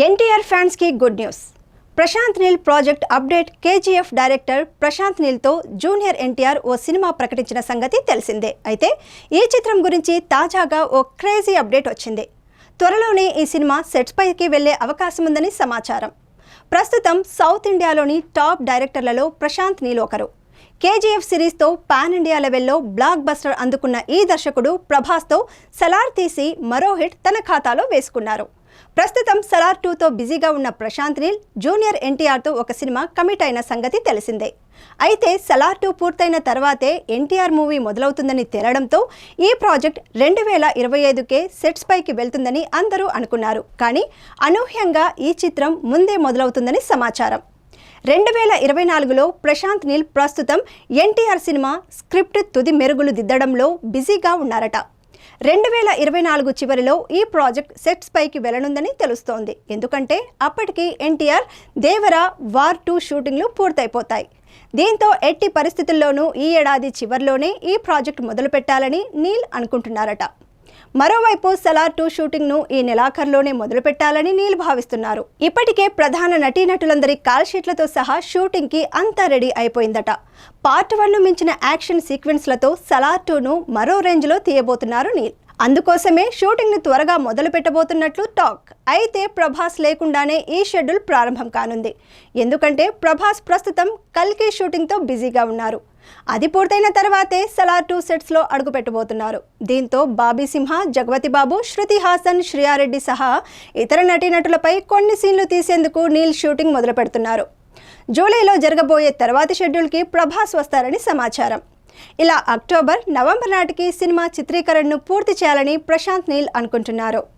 NTR fans కి good news. Prashanth Neel project update. KGF director Prashanth నీల్తో junior NTR ఓ సినిమా ప్రకటించిన సంగతి తెలిసిందే. అయితే ఈ చిత్రం గురించి తాజాగా ఓ క్రేజీ అప్డేట్ వచ్చింది. త్వరలోనే ఈ సినిమా సెట్స్ పైకి వెళ్లే అవకాశం ఉందని సమాచారం. ప్రస్తుతం సౌత్ ఇండియాలోని టాప్ డైరెక్టర్లలో ప్రశాంత్ నీల్ ఒకరు. కేజీఎఫ్ సిరీస్తో పాన్ ఇండియా లెవెల్లో బ్లాక్ బస్టర్ అందుకున్న ఈ దర్శకుడు ప్రభాస్తో సలార్ తీసి మరో హిట్ తన ఖాతాలో వేసుకున్నారు. ప్రస్తుతం సలార్ 2తో బిజీగా ఉన్న ప్రశాంత్ నీల్ జూనియర్ ఎన్టీఆర్తో ఒక సినిమా కమిట్ అయిన సంగతి తెలిసిందే. అయితే సలార్ 2 పూర్తయిన తర్వాతే ఎన్టీఆర్ మూవీ మొదలవుతుందని తేలడంతో ఈ ప్రాజెక్ట్ 2025కే సెట్స్ పైకి వెళ్తుందని అందరూ అనుకున్నారు. కానీ అనూహ్యంగా ఈ చిత్రం ముందే మొదలవుతుందని సమాచారం. 2024లో ప్రశాంత్ నీల్ ప్రస్తుతం ఎన్టీఆర్ సినిమా స్క్రిప్ట్ తుది మెరుగులు దిద్దడంలో బిజీగా ఉన్నారట. 2024 చివరిలో ఈ ప్రాజెక్ట్ సెట్స్ పైకి వెళ్లనుందని తెలుస్తోంది. ఎందుకంటే అప్పటికి ఎన్టీఆర్ దేవర వార్ 2 షూటింగ్లు పూర్తయిపోతాయి. దీంతో ఎట్టి పరిస్థితుల్లోనూ ఈ ఏడాది చివరిలోనే ఈ ప్రాజెక్ట్ మొదలు పెట్టాలని నీల్ అనుకుంటున్నారట. మరోవైపు సలార్ 2 షూటింగ్ను ఈ నెలాఖరులోనే మొదలు పెట్టాలని నీల్ భావిస్తున్నారు. ఇప్పటికే ప్రధాన నటీనటులందరి కాల్ షీట్లతో సహా షూటింగ్కి అంతా రెడీ అయిపోయిందట. పార్ట్ 1ను మించిన యాక్షన్ సీక్వెన్స్లతో సలార్ 2ను మరో రేంజ్లో తీయబోతున్నారు నీల్. అందుకోసమే షూటింగ్ను త్వరగా మొదలు పెట్టబోతున్నట్లు టాక్. అయితే ప్రభాస్ లేకుండానే ఈ షెడ్యూల్ ప్రారంభం కానుంది. ఎందుకంటే ప్రభాస్ ప్రస్తుతం కల్కి షూటింగ్తో బిజీగా ఉన్నారు. అది పూర్తయిన తర్వాతే సలార్ 2 సెట్స్లో అడుగు పెట్టబోతున్నారు. దీంతో బాబీ సింహ, జగపతి బాబు, శృతి హాసన్, శ్రియారెడ్డి సహా ఇతర నటీనటులపై కొన్ని సీన్లు తీసేందుకు నీల్ షూటింగ్ మొదలు పెడుతున్నారు. జూలైలో జరగబోయే తర్వాతి షెడ్యూల్కి ప్రభాస్ వస్తారని సమాచారం. ఇలా అక్టోబర్, నవంబర్ నాటికి సినిమా చిత్రీకరణను పూర్తి చేయాలని ప్రశాంత్ నీల్ అనుకుంటున్నారు.